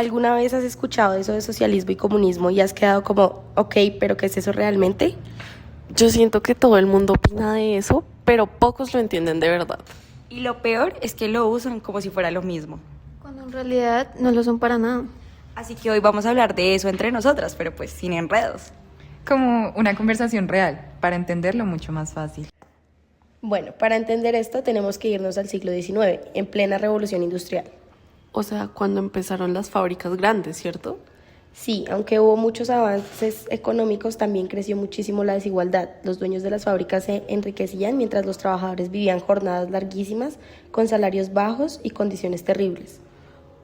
¿Alguna vez has escuchado eso de socialismo y comunismo y has quedado como, ok, pero ¿qué es eso realmente? Yo siento que todo el mundo opina de eso, pero pocos lo entienden de verdad. Y lo peor es que lo usan como si fuera lo mismo. Cuando en realidad no lo son para nada. Así que hoy vamos a hablar de eso entre nosotras, pero pues sin enredos. Como una conversación real, para entenderlo mucho más fácil. Bueno, para entender esto tenemos que irnos al siglo XIX, en plena revolución industrial. O sea, cuando empezaron las fábricas grandes, ¿cierto? Sí, aunque hubo muchos avances económicos, también creció muchísimo la desigualdad. Los dueños de las fábricas se enriquecían mientras los trabajadores vivían jornadas larguísimas, con salarios bajos y condiciones terribles.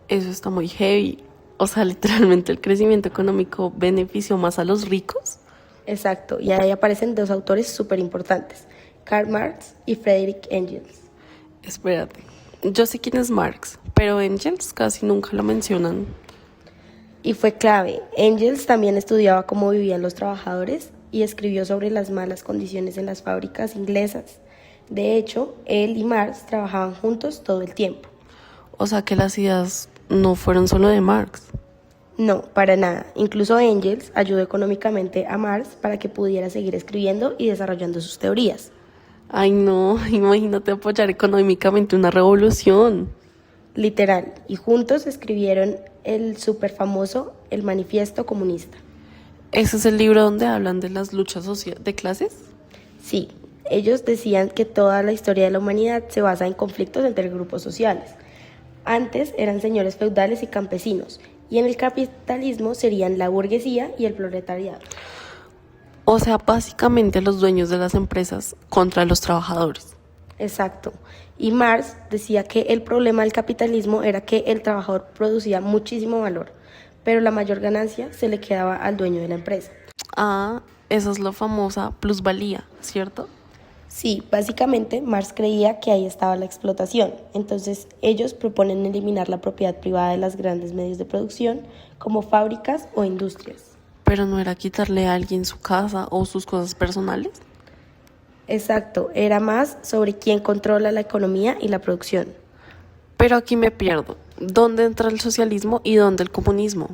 Eso está muy heavy. O sea, literalmente el crecimiento económico benefició más a los ricos. Exacto, y ahí aparecen dos autores súper importantes, Karl Marx y Friedrich Engels. Espérate, yo sé quién es Marx, pero Engels casi nunca lo mencionan. Y fue clave. Engels también estudiaba cómo vivían los trabajadores y escribió sobre las malas condiciones en las fábricas inglesas. De hecho, él y Marx trabajaban juntos todo el tiempo. O sea que las ideas no fueron solo de Marx. No, para nada. Incluso Engels ayudó económicamente a Marx para que pudiera seguir escribiendo y desarrollando sus teorías. Ay no, imagínate apoyar económicamente una revolución. Literal. Y juntos escribieron el súper famoso El Manifiesto Comunista. ¿Ese es el libro donde hablan de las luchas de clases? Sí, ellos decían que toda la historia de la humanidad se basa en conflictos entre grupos sociales. Antes eran señores feudales y campesinos, y en el capitalismo serían la burguesía y el proletariado. O sea, básicamente los dueños de las empresas contra los trabajadores. Exacto. Y Marx decía que el problema del capitalismo era que el trabajador producía muchísimo valor, pero la mayor ganancia se le quedaba al dueño de la empresa. Ah, esa es la famosa plusvalía, ¿cierto? Sí, básicamente Marx creía que ahí estaba la explotación. Entonces ellos proponen eliminar la propiedad privada de los grandes medios de producción como fábricas o industrias. Pero no era quitarle a alguien su casa o sus cosas personales. Exacto, era más sobre quién controla la economía y la producción. Pero aquí me pierdo. ¿Dónde entra el socialismo y dónde el comunismo?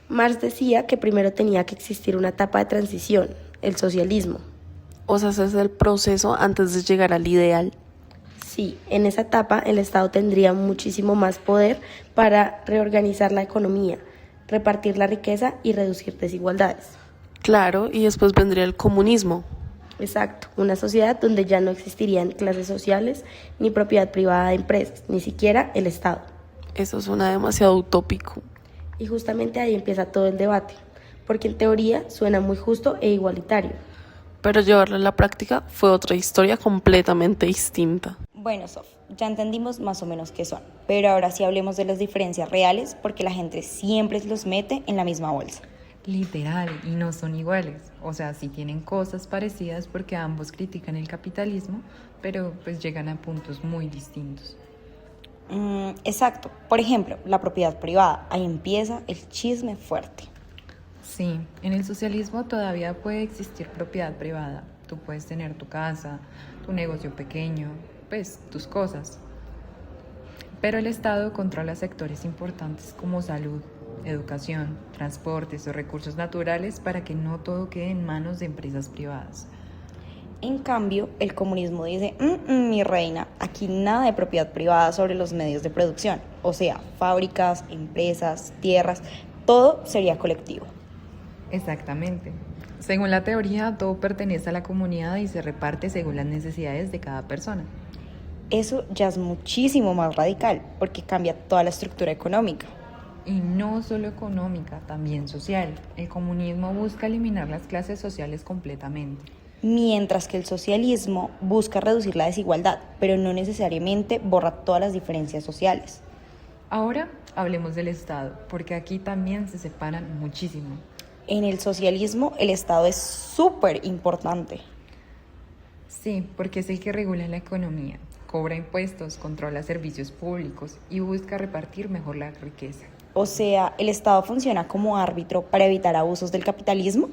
Marx decía que primero tenía que existir una etapa de transición, el socialismo. O sea, ese es el proceso antes de llegar al ideal. Sí, en esa etapa el Estado tendría muchísimo más poder para reorganizar la economía, repartir la riqueza y reducir desigualdades. Claro, y después vendría el comunismo. Exacto, una sociedad donde ya no existirían clases sociales ni propiedad privada de empresas, ni siquiera el Estado. Eso suena demasiado utópico. Y justamente ahí empieza todo el debate, porque en teoría suena muy justo e igualitario. Pero llevarlo a la práctica fue otra historia completamente distinta. Bueno, Sof, ya entendimos más o menos qué son, pero ahora sí hablemos de las diferencias reales porque la gente siempre los mete en la misma bolsa. Literal, y no son iguales. O sea, sí tienen cosas parecidas porque ambos critican el capitalismo, pero pues llegan a puntos muy distintos. Exacto. Por ejemplo, la propiedad privada. Ahí empieza el chisme fuerte. Sí, en el socialismo todavía puede existir propiedad privada. Tú puedes tener tu casa, tu negocio pequeño, pues tus cosas. Pero el Estado controla sectores importantes como salud, educación, transportes o recursos naturales para que no todo quede en manos de empresas privadas. En cambio, el comunismo dice, mi reina, aquí nada de propiedad privada sobre los medios de producción. O sea, fábricas, empresas, tierras, todo sería colectivo. Exactamente. Según la teoría, todo pertenece a la comunidad y se reparte según las necesidades de cada persona. Eso ya es muchísimo más radical porque cambia toda la estructura económica. Y no solo económica, también social. El comunismo busca eliminar las clases sociales completamente. Mientras que el socialismo busca reducir la desigualdad, pero no necesariamente borra todas las diferencias sociales. Ahora hablemos del Estado, porque aquí también se separan muchísimo. En el socialismo el Estado es súper importante. Sí, porque es el que regula la economía, cobra impuestos, controla servicios públicos y busca repartir mejor la riqueza. O sea, el Estado funciona como árbitro para evitar abusos del capitalismo.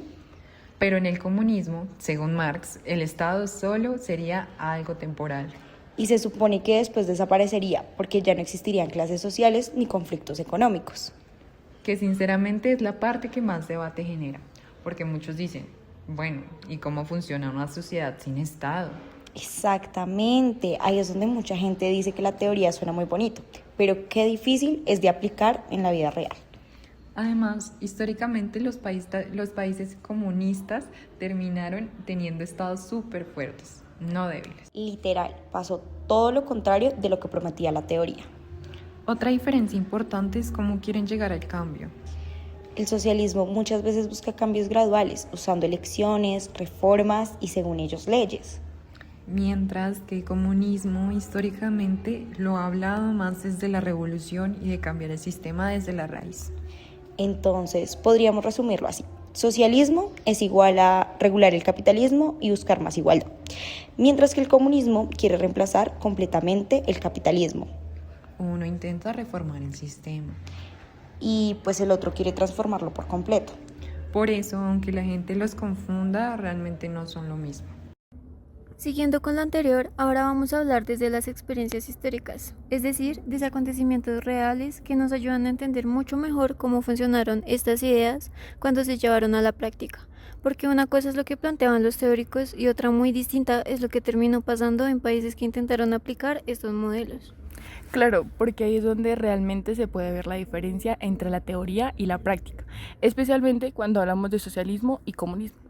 Pero en el comunismo, según Marx, el Estado solo sería algo temporal. Y se supone que después desaparecería porque ya no existirían clases sociales ni conflictos económicos. que sinceramente es la parte que más debate genera, porque muchos dicen, bueno, ¿y cómo funciona una sociedad sin Estado? Exactamente, ahí es donde mucha gente dice que la teoría suena muy bonito, pero qué difícil es de aplicar en la vida real. Además, históricamente los países comunistas terminaron teniendo estados súper fuertes, no débiles. Literal, pasó todo lo contrario de lo que prometía la teoría. Otra diferencia importante es cómo quieren llegar al cambio. El socialismo muchas veces busca cambios graduales, usando elecciones, reformas y según ellos leyes. Mientras que el comunismo históricamente lo ha hablado más desde la revolución y de cambiar el sistema desde la raíz. Entonces, podríamos resumirlo así. Socialismo es igual a regular el capitalismo y buscar más igualdad, mientras que el comunismo quiere reemplazar completamente el capitalismo. Uno intenta reformar el sistema. Y pues el otro quiere transformarlo por completo. Por eso, aunque la gente los confunda, realmente no son lo mismo. Siguiendo con lo anterior, ahora vamos a hablar desde las experiencias históricas, es decir, desde acontecimientos reales que nos ayudan a entender mucho mejor cómo funcionaron estas ideas cuando se llevaron a la práctica, porque una cosa es lo que planteaban los teóricos y otra muy distinta es lo que terminó pasando en países que intentaron aplicar estos modelos. Claro, porque ahí es donde realmente se puede ver la diferencia entre la teoría y la práctica, especialmente cuando hablamos de socialismo y comunismo.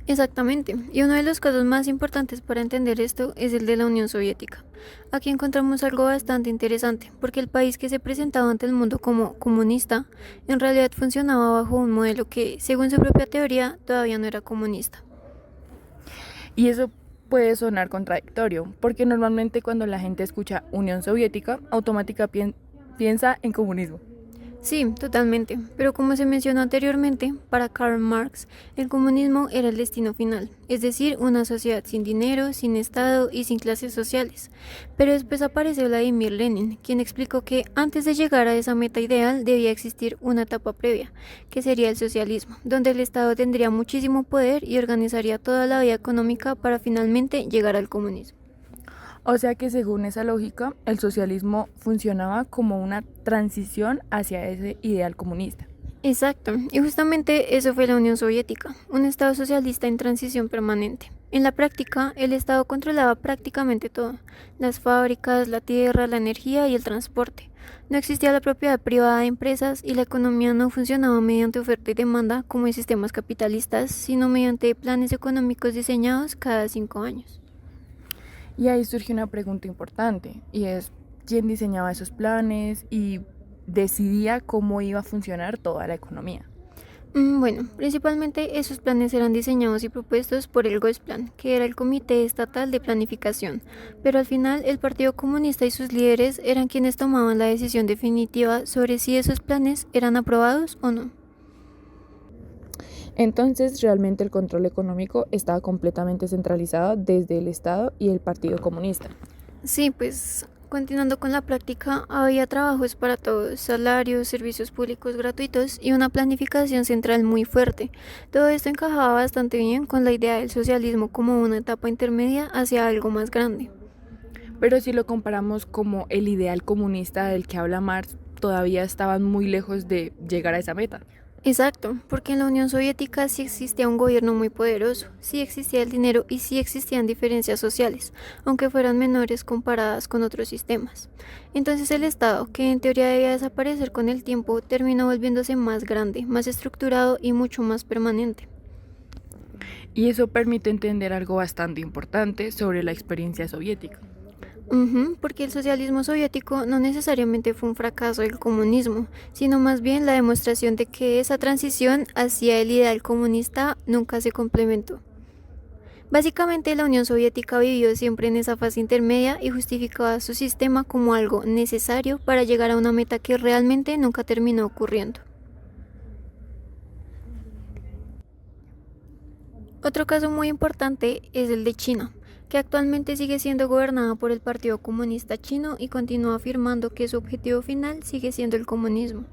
Exactamente, y uno de los casos más importantes para entender esto es el de la Unión Soviética. Aquí encontramos algo bastante interesante, porque el país que se presentaba ante el mundo como comunista, en realidad funcionaba bajo un modelo que, según su propia teoría, todavía no era comunista. Y eso puede sonar contradictorio, porque normalmente cuando la gente escucha Unión Soviética, automáticamente piensa en comunismo. Sí, totalmente, pero como se mencionó anteriormente, para Karl Marx, el comunismo era el destino final, es decir, una sociedad sin dinero, sin Estado y sin clases sociales. Pero después apareció Vladimir Lenin, quien explicó que antes de llegar a esa meta ideal debía existir una etapa previa, que sería el socialismo, donde el Estado tendría muchísimo poder y organizaría toda la vida económica para finalmente llegar al comunismo. O sea que según esa lógica, el socialismo funcionaba como una transición hacia ese ideal comunista. Exacto, y justamente eso fue la Unión Soviética, un Estado socialista en transición permanente. En la práctica, el Estado controlaba prácticamente todo, las fábricas, la tierra, la energía y el transporte. No existía la propiedad privada de empresas y la economía no funcionaba mediante oferta y demanda como en sistemas capitalistas, sino mediante planes económicos diseñados cada 5 años. Y ahí surge una pregunta importante, y es quién diseñaba esos planes y decidía cómo iba a funcionar toda la economía. Bueno, principalmente esos planes eran diseñados y propuestos por el Gosplan, que era el Comité Estatal de Planificación, pero al final el Partido Comunista y sus líderes eran quienes tomaban la decisión definitiva sobre si esos planes eran aprobados o no. Entonces, realmente el control económico estaba completamente centralizado desde el Estado y el Partido Comunista. Sí, pues continuando con la práctica, había trabajos para todos, salarios, servicios públicos gratuitos y una planificación central muy fuerte. Todo esto encajaba bastante bien con la idea del socialismo como una etapa intermedia hacia algo más grande. Pero si lo comparamos como el ideal comunista del que habla Marx, todavía estaban muy lejos de llegar a esa meta. Exacto, porque en la Unión Soviética sí existía un gobierno muy poderoso, sí existía el dinero y sí existían diferencias sociales, aunque fueran menores comparadas con otros sistemas. Entonces el Estado, que en teoría debía desaparecer con el tiempo, terminó volviéndose más grande, más estructurado y mucho más permanente. Y eso permite entender algo bastante importante sobre la experiencia soviética. Porque el socialismo soviético no necesariamente fue un fracaso del comunismo, sino más bien la demostración de que esa transición hacia el ideal comunista nunca se complementó. Básicamente la Unión Soviética vivió siempre en esa fase intermedia y justificaba su sistema como algo necesario para llegar a una meta que realmente nunca terminó ocurriendo. Otro caso muy importante es el de China, que actualmente sigue siendo gobernada por el Partido Comunista Chino y continúa afirmando que su objetivo final sigue siendo el comunismo.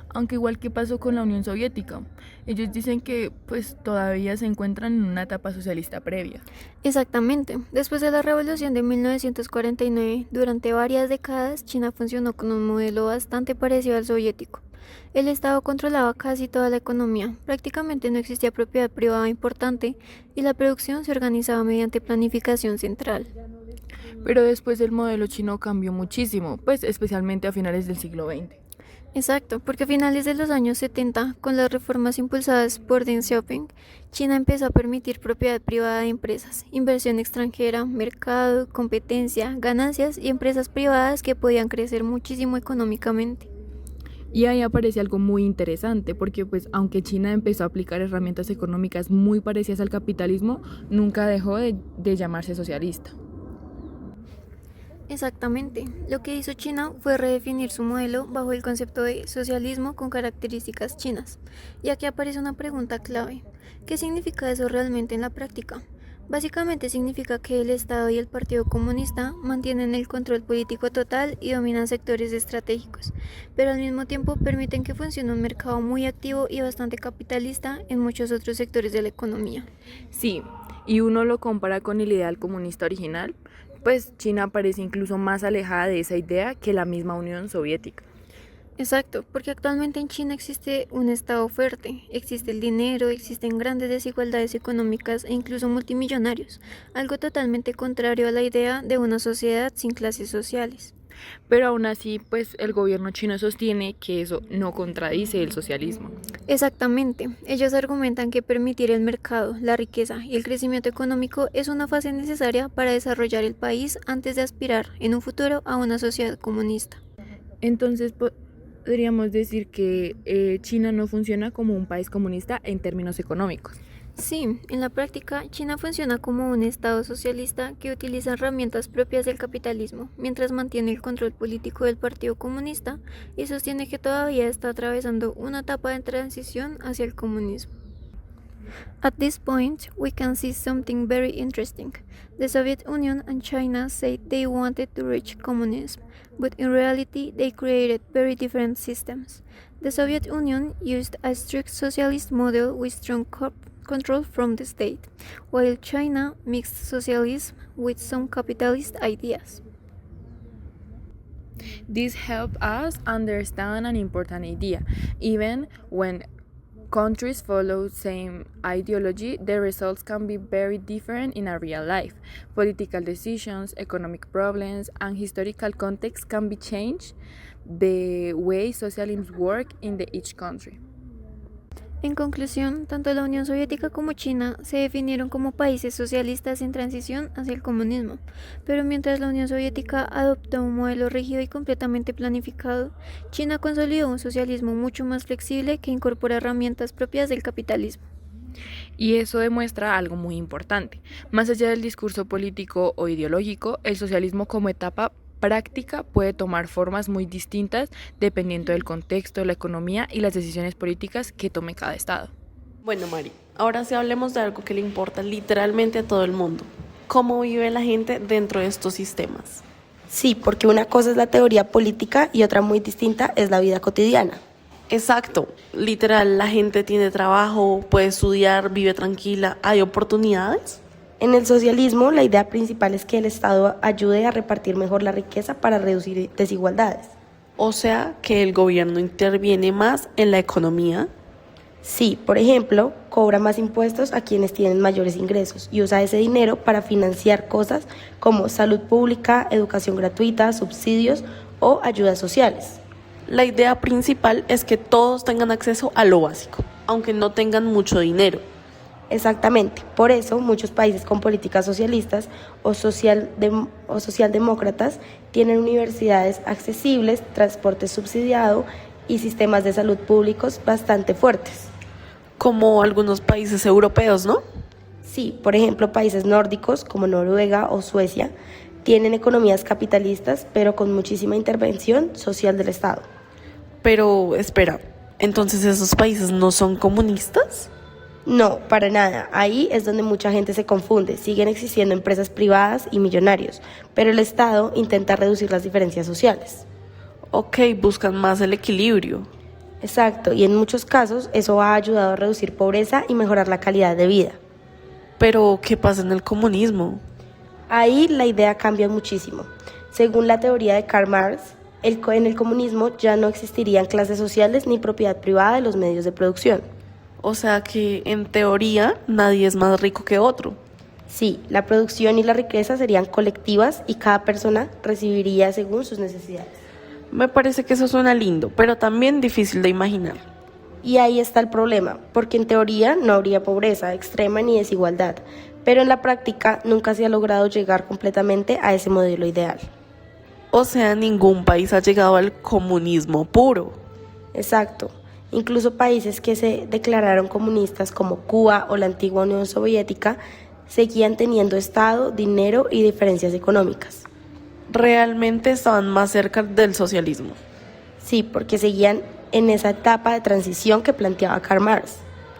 Aunque igual que pasó con la Unión Soviética, ellos dicen que pues todavía se encuentran en una etapa socialista previa. Exactamente. Después de la revolución de 1949, durante varias décadas, China funcionó con un modelo bastante parecido al soviético. El Estado controlaba casi toda la economía, prácticamente no existía propiedad privada importante y la producción se organizaba mediante planificación central. Pero después el modelo chino cambió muchísimo, pues especialmente a finales del siglo XX. Exacto, porque a finales de los años 70, con las reformas impulsadas por Deng Xiaoping, China empezó a permitir propiedad privada de empresas, inversión extranjera, mercado, competencia, ganancias y empresas privadas que podían crecer muchísimo económicamente. Y ahí aparece algo muy interesante, porque pues aunque China empezó a aplicar herramientas económicas muy parecidas al capitalismo, nunca dejó de llamarse socialista. Exactamente. Lo que hizo China fue redefinir su modelo bajo el concepto de socialismo con características chinas. Y aquí aparece una pregunta clave. ¿Qué significa eso realmente en la práctica? Básicamente significa que el Estado y el Partido Comunista mantienen el control político total y dominan sectores estratégicos, pero al mismo tiempo permiten que funcione un mercado muy activo y bastante capitalista en muchos otros sectores de la economía. Sí, y uno lo compara con el ideal comunista original, pues China parece incluso más alejada de esa idea que la misma Unión Soviética. Exacto, porque actualmente en China existe un Estado fuerte, existe el dinero, existen grandes desigualdades económicas e incluso multimillonarios, algo totalmente contrario a la idea de una sociedad sin clases sociales. Pero aún así, pues el gobierno chino sostiene que eso no contradice el socialismo. Exactamente, ellos argumentan que permitir el mercado, la riqueza y el crecimiento económico es una fase necesaria para desarrollar el país antes de aspirar en un futuro a una sociedad comunista. Entonces, podríamos decir que China no funciona como un país comunista en términos económicos. Sí, en la práctica, China funciona como un Estado socialista que utiliza herramientas propias del capitalismo, mientras mantiene el control político del Partido Comunista y sostiene que todavía está atravesando una etapa de transición hacia el comunismo. At this point, we can see something very interesting. The Soviet Union and China said they wanted to reach communism, but in reality they created very different systems. The Soviet Union used a strict socialist model with strong control from the state, while China mixed socialism with some capitalist ideas. This helps us understand an important idea. Even when countries follow same ideology, the results can be very different in a real life. Political decisions, economic problems, and historical context can be changed the way socialism work in each country. En conclusión, tanto la Unión Soviética como China se definieron como países socialistas en transición hacia el comunismo, pero mientras la Unión Soviética adoptó un modelo rígido y completamente planificado, China consolidó un socialismo mucho más flexible que incorpora herramientas propias del capitalismo. Y eso demuestra algo muy importante. Más allá del discurso político o ideológico, el socialismo como etapa práctica puede tomar formas muy distintas dependiendo del contexto, la economía y las decisiones políticas que tome cada estado. Bueno, Mari, ahora sí hablemos de algo que le importa literalmente a todo el mundo. ¿Cómo vive la gente dentro de estos sistemas? Sí, porque una cosa es la teoría política y otra muy distinta es la vida cotidiana. Exacto, literal, la gente tiene trabajo, puede estudiar, vive tranquila, ¿hay oportunidades? En el socialismo, la idea principal es que el Estado ayude a repartir mejor la riqueza para reducir desigualdades. O sea, que el gobierno interviene más en la economía. Sí, por ejemplo, cobra más impuestos a quienes tienen mayores ingresos y usa ese dinero para financiar cosas como salud pública, educación gratuita, subsidios o ayudas sociales. La idea principal es que todos tengan acceso a lo básico, aunque no tengan mucho dinero. Exactamente, por eso muchos países con políticas socialistas o socialdemócratas tienen universidades accesibles, transporte subsidiado y sistemas de salud públicos bastante fuertes. Como algunos países europeos, ¿no? Sí, por ejemplo, países nórdicos como Noruega o Suecia tienen economías capitalistas, pero con muchísima intervención social del Estado. Pero espera, ¿entonces esos países no son comunistas? No, para nada. Ahí es donde mucha gente se confunde. Siguen existiendo empresas privadas y millonarios, pero el Estado intenta reducir las diferencias sociales. Ok, buscan más el equilibrio. Exacto, y en muchos casos eso ha ayudado a reducir pobreza y mejorar la calidad de vida. Pero, ¿qué pasa en el comunismo? Ahí la idea cambia muchísimo. Según la teoría de Karl Marx, En el comunismo ya no existirían clases sociales ni propiedad privada de los medios de producción. O sea que en teoría nadie es más rico que otro. Sí, la producción y la riqueza serían colectivas y cada persona recibiría según sus necesidades. Me parece que eso suena lindo, pero también difícil de imaginar. Y ahí está el problema, porque en teoría no habría pobreza extrema ni desigualdad, pero en la práctica nunca se ha logrado llegar completamente a ese modelo ideal. O sea, ningún país ha llegado al comunismo puro. Exacto. Incluso países que se declararon comunistas como Cuba o la antigua Unión Soviética seguían teniendo Estado, dinero y diferencias económicas. Realmente estaban más cerca del socialismo. Sí, porque seguían en esa etapa de transición que planteaba Karl Marx.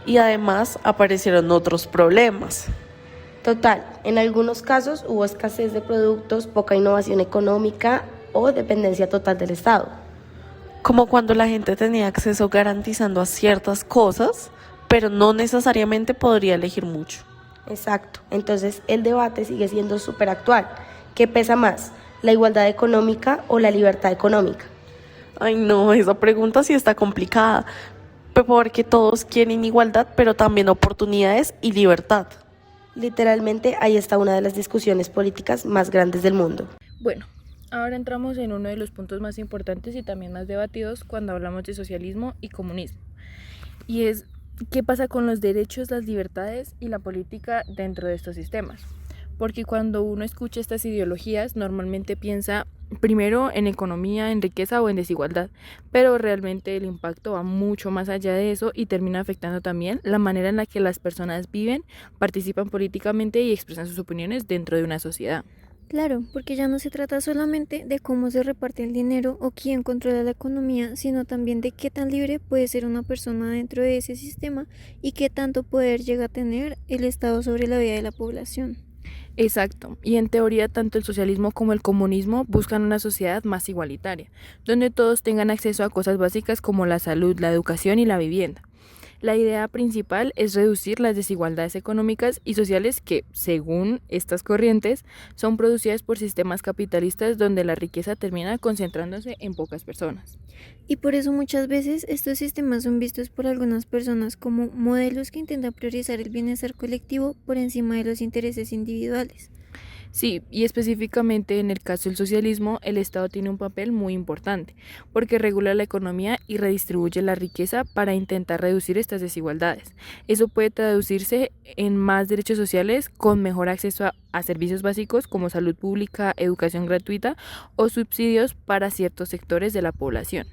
Y además aparecieron otros problemas. Total, en algunos casos hubo escasez de productos, poca innovación económica o dependencia total del Estado. Como cuando la gente tenía acceso garantizando a ciertas cosas, pero no necesariamente podría elegir mucho. Exacto, entonces el debate sigue siendo súper actual. ¿Qué pesa más, la igualdad económica o la libertad económica? Ay no, esa pregunta sí está complicada, porque todos quieren igualdad, pero también oportunidades y libertad. Literalmente ahí está una de las discusiones políticas más grandes del mundo. Bueno, ahora entramos en uno de los puntos más importantes y también más debatidos cuando hablamos de socialismo y comunismo. Y es, ¿qué pasa con los derechos, las libertades y la política dentro de estos sistemas? Porque cuando uno escucha estas ideologías, normalmente piensa primero en economía, en riqueza o en desigualdad, pero realmente el impacto va mucho más allá de eso y termina afectando también la manera en la que las personas viven, participan políticamente y expresan sus opiniones dentro de una sociedad. Claro, porque ya no se trata solamente de cómo se reparte el dinero o quién controla la economía, sino también de qué tan libre puede ser una persona dentro de ese sistema y qué tanto poder llega a tener el Estado sobre la vida de la población. Exacto, y en teoría tanto el socialismo como el comunismo buscan una sociedad más igualitaria, donde todos tengan acceso a cosas básicas como la salud, la educación y la vivienda. La idea principal es reducir las desigualdades económicas y sociales que, según estas corrientes, son producidas por sistemas capitalistas donde la riqueza termina concentrándose en pocas personas. Y por eso muchas veces estos sistemas son vistos por algunas personas como modelos que intentan priorizar el bienestar colectivo por encima de los intereses individuales. Sí, y específicamente en el caso del socialismo, el Estado tiene un papel muy importante, porque regula la economía y redistribuye la riqueza para intentar reducir estas desigualdades. Eso puede traducirse en más derechos sociales con mejor acceso a servicios básicos como salud pública, educación gratuita o subsidios para ciertos sectores de la población.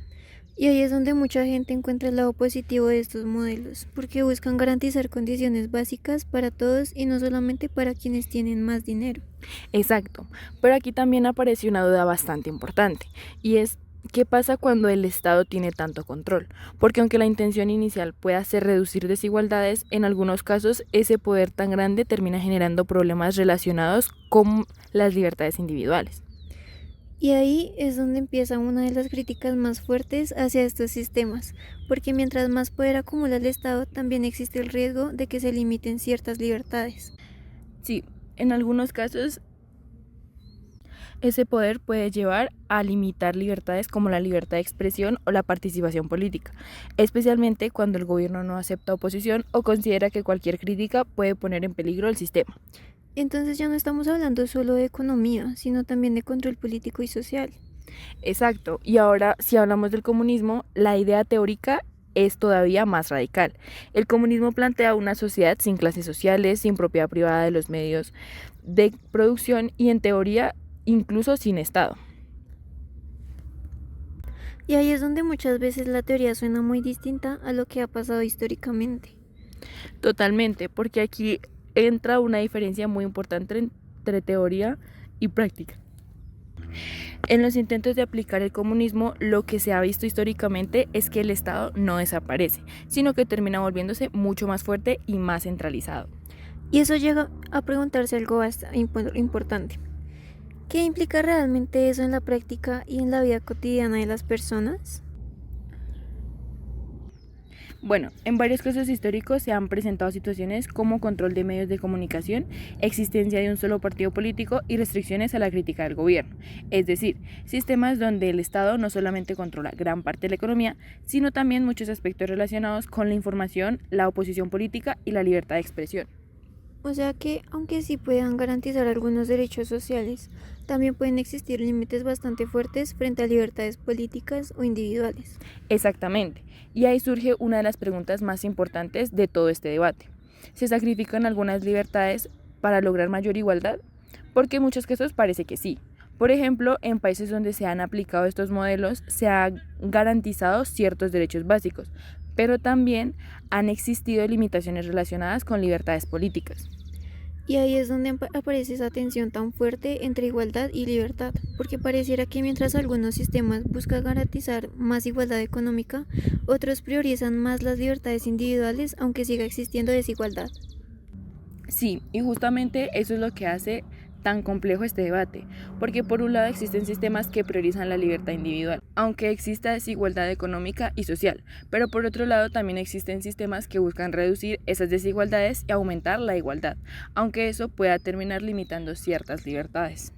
Y ahí es donde mucha gente encuentra el lado positivo de estos modelos, porque buscan garantizar condiciones básicas para todos y no solamente para quienes tienen más dinero. Exacto, pero aquí también aparece una duda bastante importante, y es ¿qué pasa cuando el Estado tiene tanto control? Porque aunque la intención inicial pueda ser reducir desigualdades, en algunos casos ese poder tan grande termina generando problemas relacionados con las libertades individuales. Y ahí es donde empieza una de las críticas más fuertes hacia estos sistemas, porque mientras más poder acumula el Estado, también existe el riesgo de que se limiten ciertas libertades. Sí, en algunos casos ese poder puede llevar a limitar libertades como la libertad de expresión o la participación política, especialmente cuando el gobierno no acepta oposición o considera que cualquier crítica puede poner en peligro el sistema. Entonces ya no estamos hablando solo de economía, sino también de control político y social. Exacto, y ahora si hablamos del comunismo, la idea teórica es todavía más radical. El comunismo plantea una sociedad sin clases sociales, sin propiedad privada de los medios de producción y en teoría incluso sin Estado. Y ahí es donde muchas veces la teoría suena muy distinta a lo que ha pasado históricamente. Totalmente, porque aquí entra una diferencia muy importante entre teoría y práctica. En los intentos de aplicar el comunismo, lo que se ha visto históricamente es que el Estado no desaparece, sino que termina volviéndose mucho más fuerte y más centralizado. Y eso llega a preguntarse algo importante. ¿Qué implica realmente eso en la práctica y en la vida cotidiana de las personas? Bueno, en varios casos históricos se han presentado situaciones como control de medios de comunicación, existencia de un solo partido político y restricciones a la crítica del gobierno. Es decir, sistemas donde el Estado no solamente controla gran parte de la economía, sino también muchos aspectos relacionados con la información, la oposición política y la libertad de expresión. O sea que, aunque sí puedan garantizar algunos derechos sociales, también pueden existir límites bastante fuertes frente a libertades políticas o individuales. Exactamente. Y ahí surge una de las preguntas más importantes de todo este debate. ¿Se sacrifican algunas libertades para lograr mayor igualdad? Porque en muchos casos parece que sí. Por ejemplo, en países donde se han aplicado estos modelos se han garantizado ciertos derechos básicos, pero también han existido limitaciones relacionadas con libertades políticas. Y ahí es donde aparece esa tensión tan fuerte entre igualdad y libertad, porque pareciera que mientras algunos sistemas buscan garantizar más igualdad económica, otros priorizan más las libertades individuales, aunque siga existiendo desigualdad. Sí, y justamente eso es lo que hace tan complejo este debate, porque por un lado existen sistemas que priorizan la libertad individual, aunque exista desigualdad económica y social, pero por otro lado también existen sistemas que buscan reducir esas desigualdades y aumentar la igualdad, aunque eso pueda terminar limitando ciertas libertades.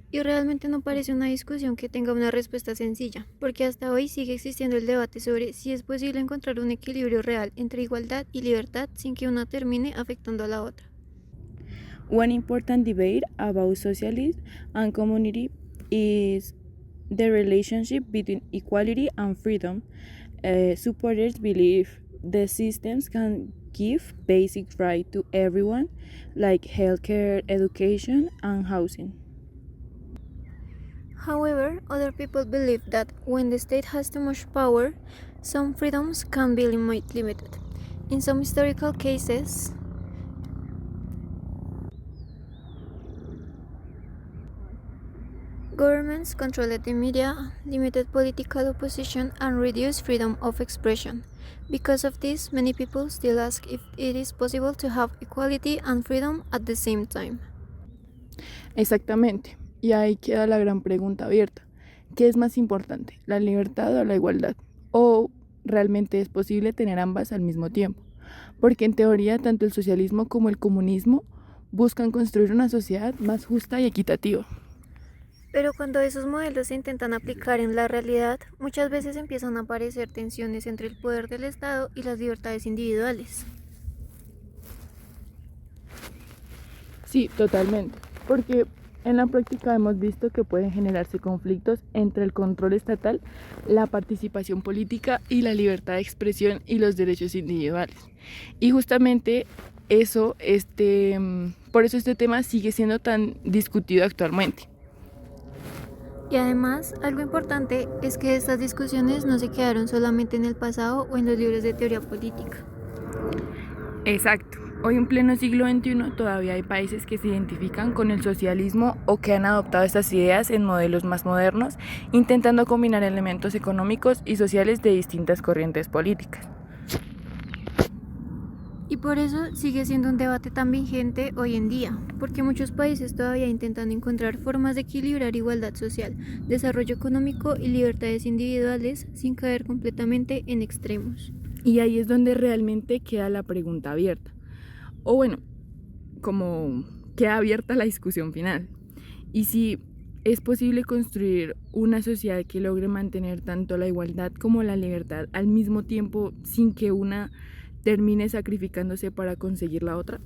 Y realmente no parece una discusión que tenga una respuesta sencilla, porque hasta hoy sigue existiendo el debate sobre si es posible encontrar un equilibrio real entre igualdad y libertad sin que una termine afectando a la otra. One important debate about socialism and community is the relationship between equality and freedom. Supporters believe the systems can give basic rights to everyone, like healthcare, education, and housing. However, other people believe that when the state has too much power, some freedoms can be limited. In some historical cases, governments controlled the media, limited political opposition, and reduced freedom of expression. Because of this, many people still ask if it is possible to have equality and freedom at the same time. Exactamente. Y ahí queda la gran pregunta abierta. ¿Qué es más importante, la libertad o la igualdad? ¿O realmente es posible tener ambas al mismo tiempo? Porque en teoría tanto el socialismo como el comunismo buscan construir una sociedad más justa y equitativa. Pero cuando esos modelos se intentan aplicar en la realidad, muchas veces empiezan a aparecer tensiones entre el poder del Estado y las libertades individuales. Sí, totalmente. Porque en la práctica hemos visto que pueden generarse conflictos entre el control estatal, la participación política y la libertad de expresión y los derechos individuales. Y justamente por eso este tema sigue siendo tan discutido actualmente. Y además, algo importante es que estas discusiones no se quedaron solamente en el pasado o en los libros de teoría política. Exacto. Hoy en pleno siglo XXI todavía hay países que se identifican con el socialismo o que han adoptado estas ideas en modelos más modernos, intentando combinar elementos económicos y sociales de distintas corrientes políticas. Y por eso sigue siendo un debate tan vigente hoy en día, porque muchos países todavía intentan encontrar formas de equilibrar igualdad social, desarrollo económico y libertades individuales sin caer completamente en extremos. Y ahí es donde realmente queda la pregunta abierta. O bueno, como queda abierta la discusión final. Y si es posible construir una sociedad que logre mantener tanto la igualdad como la libertad al mismo tiempo sin que una termine sacrificándose para conseguir la otra.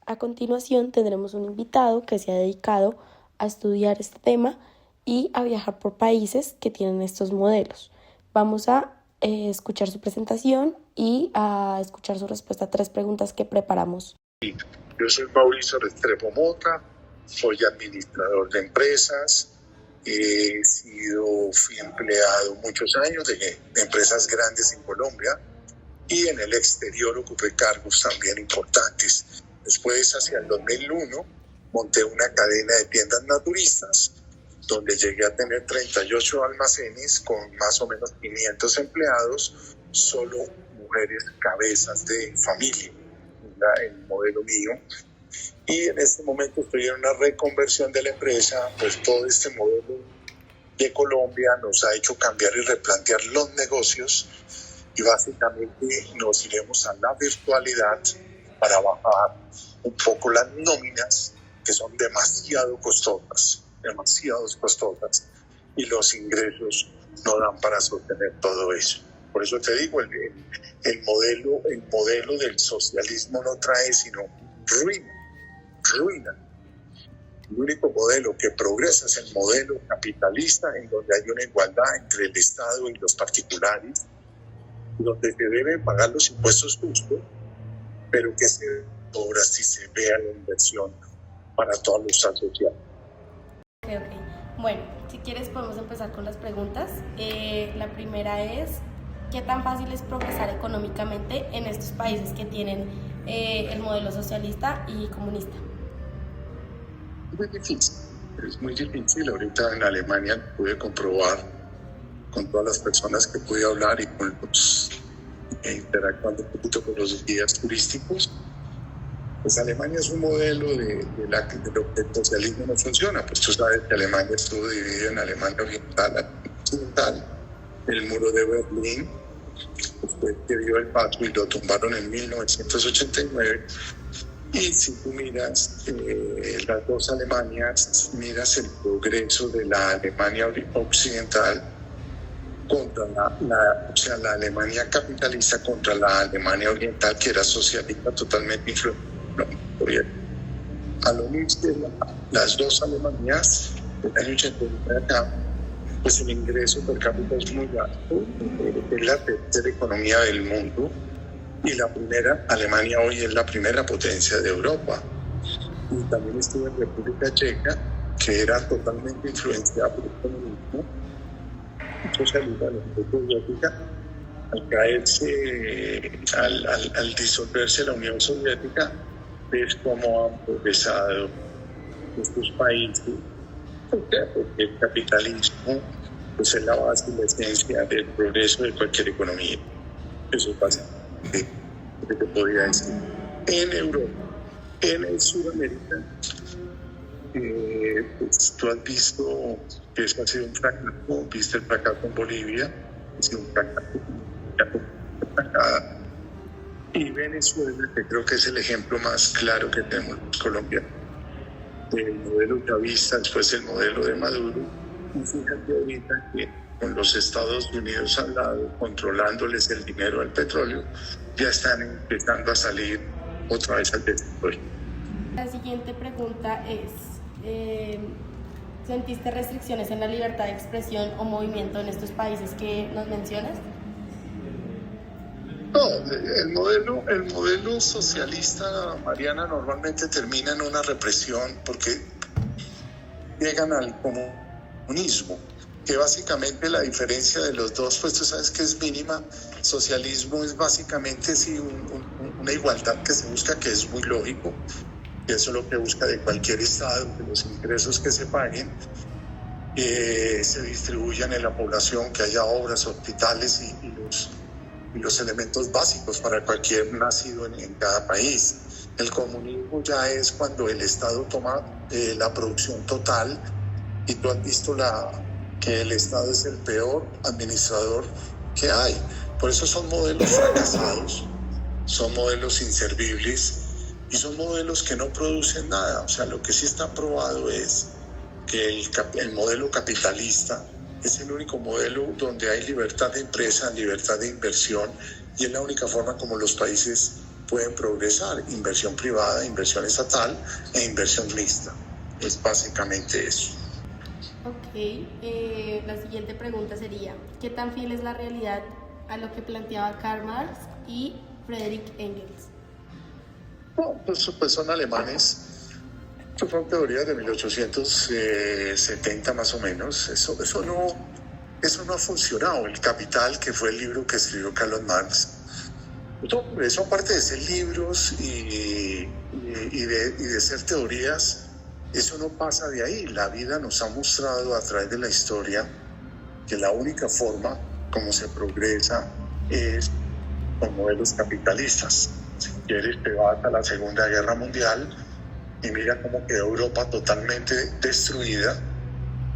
A continuación tendremos un invitado que se ha dedicado a estudiar este tema y a viajar por países que tienen estos modelos. Vamos a escuchar su presentación y a escuchar su respuesta a 3 preguntas que preparamos. Yo soy Mauricio Restrepo Mota, soy administrador de empresas, fui empleado muchos años de empresas grandes en Colombia y en el exterior ocupé cargos también importantes. Después, hacia el 2001, monté una cadena de tiendas naturistas donde llegué a tener 38 almacenes con más o menos 500 empleados, solo mujeres cabezas de familia, el modelo mío. Y en este momento estoy en una reconversión de la empresa, pues todo este modelo de Colombia nos ha hecho cambiar y replantear los negocios y básicamente nos iremos a la virtualidad para bajar un poco las nóminas, que son demasiado costosas, y los ingresos no dan para sostener todo eso. Por eso te digo, el modelo del socialismo no trae sino ruina. El único modelo que progresa es el modelo capitalista, en donde hay una igualdad entre el Estado y los particulares, donde se deben pagar los impuestos justos, pero que se obra si se vea la inversión para todos los asociados. Ok. Bueno, si quieres podemos empezar con las preguntas. La primera es, ¿qué tan fácil es progresar económicamente en estos países que tienen el modelo socialista y comunista? Es muy difícil. Ahorita en Alemania pude comprobar con todas las personas que pude hablar y con los interactuando un poquito con los guías turísticos. Pues Alemania es un modelo de lo que el socialismo no funciona. Pues tú sabes que Alemania estuvo dividido en Alemania Oriental y Occidental. El muro de Berlín, después que dio el paso y lo tumbaron en 1989. Y si tú miras las dos Alemanias, miras el progreso de la Alemania Occidental contra la Alemania capitalista contra la Alemania Oriental, que era socialista totalmente influenciada. A lo mismo, las dos Alemanías, del año 89 acá, pues el ingreso per cápita es muy alto, es la tercera economía del mundo, y Alemania hoy es la primera potencia de Europa. Y también estuvo en República Checa, que era totalmente influenciada por el comunismo, socialista de la Unión Soviética. Al disolverse la Unión Soviética, ves cómo han progresado estos países, porque el capitalismo pues, es la base y la esencia del progreso de cualquier economía. Eso es básicamente lo que te podría decir. En Europa, en Sudamérica, pues, tú has visto que eso ha sido un fracaso. Viste el fracaso en Bolivia, ha sido un fracaso. Y Venezuela, que creo que es el ejemplo más claro que tenemos los colombianos, el modelo chavista, después el modelo de Maduro. Y fíjate ahorita que con los Estados Unidos al lado, controlándoles el dinero del petróleo, ya están empezando a salir otra vez al desarrollo. La siguiente pregunta es, ¿sentiste restricciones en la libertad de expresión o movimiento en estos países que nos mencionas? No, el modelo socialista, Mariana, normalmente termina en una represión porque llegan al comunismo, que básicamente la diferencia de los dos, pues tú sabes que es mínima. Socialismo es básicamente sí, una igualdad que se busca, que es muy lógico, y eso es lo que busca de cualquier Estado, que los ingresos que se paguen se distribuyan en la población, que haya obras, hospitales y los elementos básicos para cualquier nacido en cada país. El comunismo ya es cuando el Estado toma la producción total, y tú has visto que el Estado es el peor administrador que hay. Por eso son modelos fracasados, son modelos inservibles y son modelos que no producen nada. O sea, lo que sí está probado es que el modelo capitalista es el único modelo donde hay libertad de empresa, libertad de inversión, y es la única forma como los países pueden progresar: inversión privada, inversión estatal e inversión mixta. Es básicamente eso. Ok, la siguiente pregunta sería, ¿qué tan fiel es la realidad a lo que planteaba Karl Marx y Friedrich Engels? No, pues son alemanes. Fueron teorías de 1870 más o menos. Eso no ha funcionado. El Capital, que fue el libro que escribió Karl Marx, eso aparte de ser libros y de ser teorías, eso no pasa de ahí. La vida nos ha mostrado a través de la historia que la única forma como se progresa es con modelos capitalistas. Si quieres, te vas a la Segunda Guerra Mundial y mira cómo quedó Europa totalmente destruida,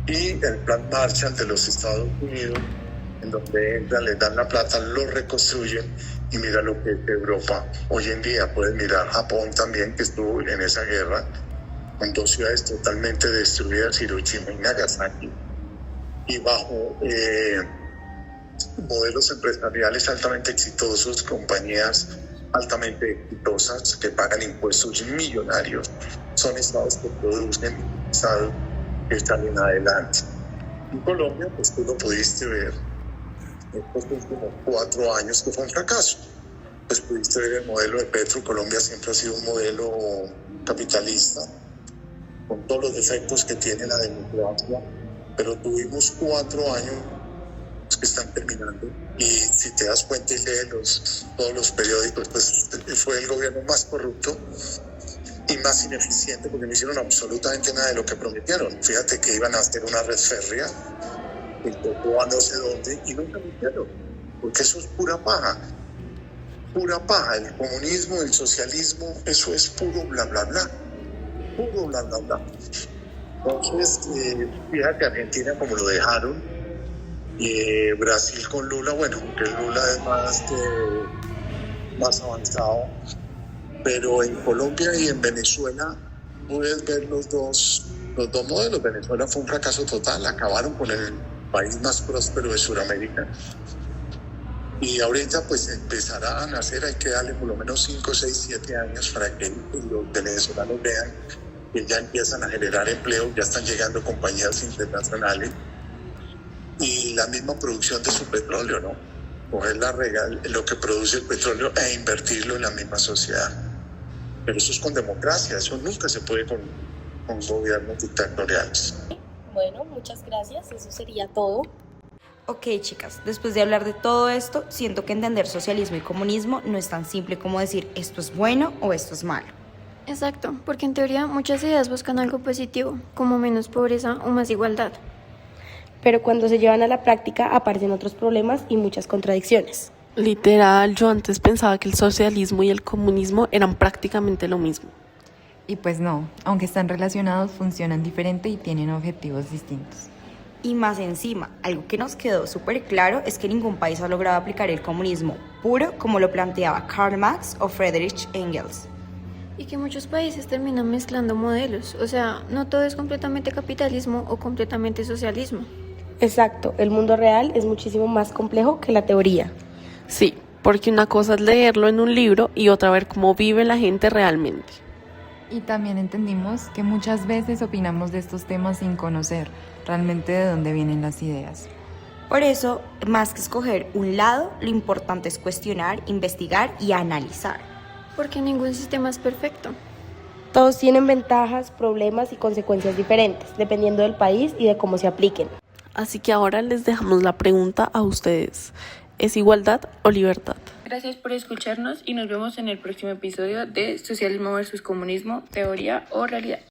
y el plan Marshall de los Estados Unidos en donde entran, les dan la plata, lo reconstruyen y mira lo que es Europa. Hoy en día puedes mirar Japón también, que estuvo en esa guerra, con 2 ciudades totalmente destruidas, Hiroshima y Nagasaki, y bajo modelos empresariales altamente exitosos, compañías altamente exitosas que pagan impuestos millonarios. Son estados que producen, estados que salen adelante. En Colombia, pues tú lo pudiste ver estos últimos 4 años que fue un fracaso. Pues pudiste ver el modelo de Petro. Colombia siempre ha sido un modelo capitalista, con todos los defectos que tiene la democracia, pero tuvimos 4 años que están terminando y si te das cuenta y lees todos los periódicos, pues fue el gobierno más corrupto y más ineficiente porque no hicieron absolutamente nada de lo que prometieron. Fíjate que iban a hacer una red férrea y tocó a no sé dónde y nunca lo hicieron, porque eso es pura paja. Pura paja. El comunismo, el socialismo, eso es puro bla bla bla. Puro bla bla bla. Entonces, fíjate Argentina como lo dejaron. Brasil con Lula, bueno, que Lula es más avanzado, pero en Colombia y en Venezuela puedes ver los dos modelos. Venezuela fue un fracaso total, acabaron con el país más próspero de Sudamérica y ahorita pues empezará a nacer, hay que darle por lo menos 5, 6, 7 años para que los venezolanos vean que ya empiezan a generar empleo, ya están llegando compañías internacionales y la misma producción de su petróleo, ¿no? Coger lo que produce el petróleo e invertirlo en la misma sociedad. Pero eso es con democracia, eso nunca se puede con gobiernos dictatoriales. Bueno, muchas gracias, eso sería todo. Ok, chicas, después de hablar de todo esto, siento que entender socialismo y comunismo no es tan simple como decir esto es bueno o esto es malo. Exacto, porque en teoría muchas ideas buscan algo positivo, como menos pobreza o más igualdad. Pero cuando se llevan a la práctica aparecen otros problemas y muchas contradicciones. Literal, yo antes pensaba que el socialismo y el comunismo eran prácticamente lo mismo. Y pues no, aunque están relacionados, funcionan diferente y tienen objetivos distintos. Y más encima, algo que nos quedó súper claro es que ningún país ha logrado aplicar el comunismo puro como lo planteaba Karl Marx o Friedrich Engels. Y que muchos países terminan mezclando modelos, o sea, no todo es completamente capitalismo o completamente socialismo. Exacto, el mundo real es muchísimo más complejo que la teoría. Sí, porque una cosa es leerlo en un libro y otra ver cómo vive la gente realmente. Y también entendimos que muchas veces opinamos de estos temas sin conocer realmente de dónde vienen las ideas. Por eso, más que escoger un lado, lo importante es cuestionar, investigar y analizar. Porque ningún sistema es perfecto. Todos tienen ventajas, problemas y consecuencias diferentes, dependiendo del país y de cómo se apliquen. Así que ahora les dejamos la pregunta a ustedes. ¿Es igualdad o libertad? Gracias por escucharnos y nos vemos en el próximo episodio de Socialismo versus Comunismo, Teoría o Realidad.